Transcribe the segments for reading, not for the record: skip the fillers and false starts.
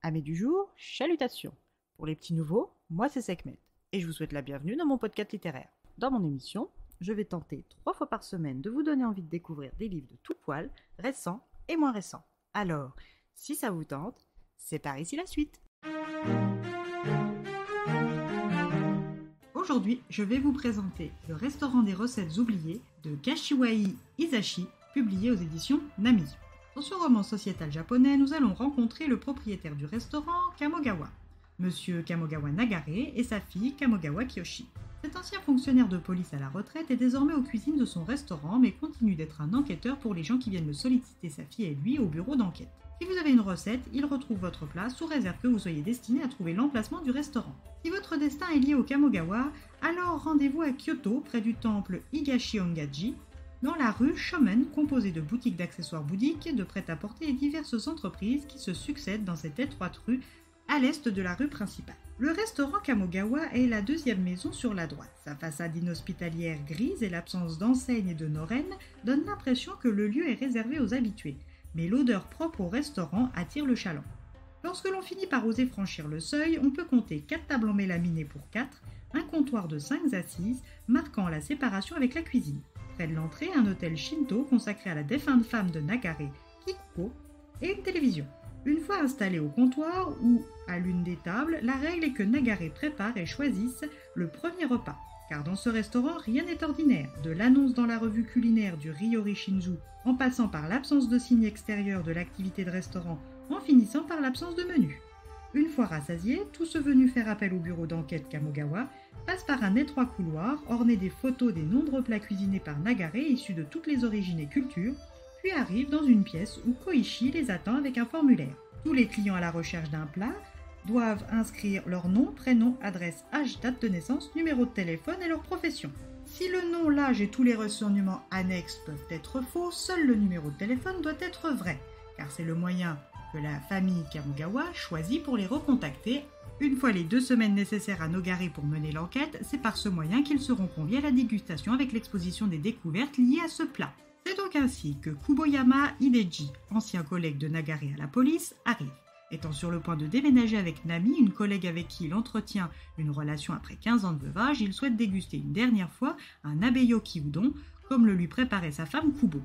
Amis du jour, chalutations. Pour les petits nouveaux, moi c'est Sekhmet et je vous souhaite la bienvenue dans mon podcast littéraire. Dans mon émission, je vais tenter 3 fois par semaine de vous donner envie de découvrir des livres de tout poil, récents et moins récents. Alors, si ça vous tente, c'est par ici la suite. Aujourd'hui, je vais vous présenter Le restaurant des recettes oubliées de Kashiwai Hisashi, publié aux éditions Nami. Dans ce roman sociétal japonais, nous allons rencontrer le propriétaire du restaurant Kamogawa, Monsieur Kamogawa Nagare et sa fille Kamogawa Kiyoshi. Cet ancien fonctionnaire de police à la retraite est désormais aux cuisines de son restaurant, mais continue d'être un enquêteur pour les gens qui viennent le solliciter, sa fille et lui, au bureau d'enquête. Si vous avez une recette, il retrouve votre plat sous réserve que vous soyez destiné à trouver l'emplacement du restaurant. Si votre destin est lié au Kamogawa, alors rendez-vous à Kyoto, près du temple Higashi-Ongaji, dans la rue Shomen, composée de boutiques d'accessoires bouddhiques, de prêt-à-porter et diverses entreprises qui se succèdent dans cette étroite rue à l'est de la rue principale. Le restaurant Kamogawa est la deuxième maison sur la droite. Sa façade inhospitalière grise et l'absence d'enseignes et de norennes donnent l'impression que le lieu est réservé aux habitués. Mais l'odeur propre au restaurant attire le chaland. Lorsque l'on finit par oser franchir le seuil, on peut compter 4 tables en mélamine pour 4, un comptoir de 5 assises marquant la séparation avec la cuisine. Près de l'entrée, un hôtel Shinto consacré à la défunte femme de Nagare, Kikuko, et une télévision. Une fois installé au comptoir ou à l'une des tables, la règle est que Nagare prépare et choisisse le premier repas. Car dans ce restaurant, rien n'est ordinaire. De l'annonce dans la revue culinaire du Ryori Shinju, en passant par l'absence de signe extérieur de l'activité de restaurant, en finissant par l'absence de menu. Une fois rassasié, tous ceux venus faire appel au bureau d'enquête Kamogawa passent par un étroit couloir orné des photos des nombreux plats cuisinés par Nagare issus de toutes les origines et cultures, puis arrivent dans une pièce où Koichi les attend avec un formulaire. Tous les clients à la recherche d'un plat doivent inscrire leur nom, prénom, adresse, âge, date de naissance, numéro de téléphone et leur profession. Si le nom, l'âge et tous les renseignements annexes peuvent être faux, seul le numéro de téléphone doit être vrai, car c'est le moyen que la famille Kamogawa choisit pour les recontacter. Une fois les 2 semaines nécessaires à Nogare pour mener l'enquête, c'est par ce moyen qu'ils seront conviés à la dégustation avec l'exposition des découvertes liées à ce plat. C'est donc ainsi que Kuboyama Hideji, ancien collègue de Nagare à la police, arrive. Étant sur le point de déménager avec Nami, une collègue avec qui il entretient une relation après 15 ans de veuvage, il souhaite déguster une dernière fois un abeyoki udon, comme le lui préparait sa femme Kubo.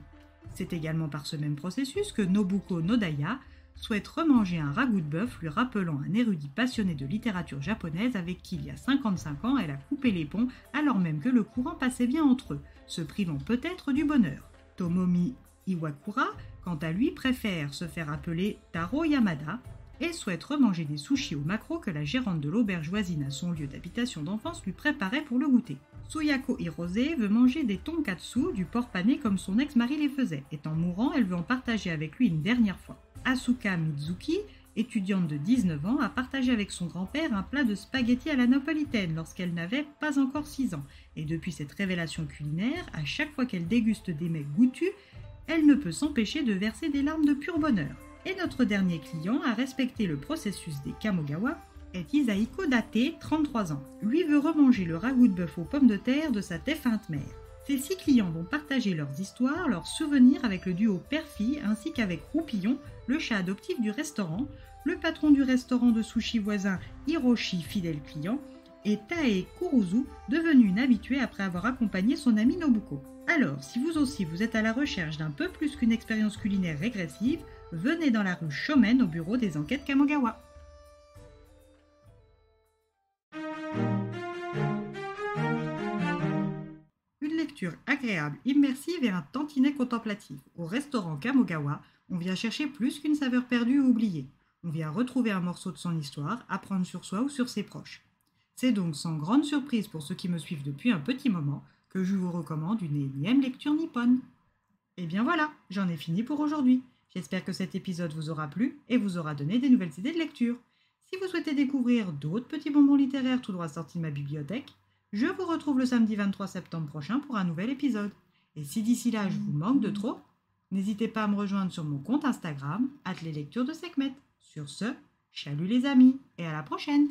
C'est également par ce même processus que Nobuko Nodaya souhaite remanger un ragoût de bœuf lui rappelant un érudit passionné de littérature japonaise avec qui il y a 55 ans elle a coupé les ponts alors même que le courant passait bien entre eux, se privant peut-être du bonheur. Tomomi Iwakura, quant à lui, préfère se faire appeler Taro Yamada et souhaite remanger des sushis au maquereau que la gérante de l'auberge voisine à son lieu d'habitation d'enfance lui préparait pour le goûter. Suyako Hirose veut manger des tonkatsu, du porc pané comme son ex-mari les faisait. Étant mourant, elle veut en partager avec lui une dernière fois. Asuka Mizuki, étudiante de 19 ans, a partagé avec son grand-père un plat de spaghettis à la napolitaine lorsqu'elle n'avait pas encore 6 ans. Et depuis cette révélation culinaire, à chaque fois qu'elle déguste des mets goûtus, elle ne peut s'empêcher de verser des larmes de pur bonheur. Et notre dernier client a respecté le processus des Kamogawa est Isahiko Date, 33 ans. Lui veut remanger le ragoût de bœuf aux pommes de terre de sa défunte mère. Ces 6 clients vont partager leurs histoires, leurs souvenirs avec le duo père-fille ainsi qu'avec Roupillon, le chat adoptif du restaurant, le patron du restaurant de sushi voisin Hiroshi, fidèle client, et Tae Kuruzu, devenu une habituée après avoir accompagné son ami Nobuko. Alors, si vous aussi vous êtes à la recherche d'un peu plus qu'une expérience culinaire régressive, venez dans la rue Shomen au bureau des enquêtes Kamogawa. Une lecture agréable, immersive et un tantinet contemplatif. Au restaurant Kamogawa, on vient chercher plus qu'une saveur perdue ou oubliée. On vient retrouver un morceau de son histoire, apprendre sur soi ou sur ses proches. C'est donc sans grande surprise pour ceux qui me suivent depuis un petit moment que je vous recommande une énième lecture nippone. Et bien voilà, j'en ai fini pour aujourd'hui. J'espère que cet épisode vous aura plu et vous aura donné des nouvelles idées de lecture. Si vous souhaitez découvrir d'autres petits bonbons littéraires tout droit sortis de ma bibliothèque, je vous retrouve le samedi 23 septembre prochain pour un nouvel épisode. Et si d'ici là je vous manque de trop, n'hésitez pas à me rejoindre sur mon compte Instagram, @leslectures de Sekhmet. Sur ce, chalut les amis et à la prochaine!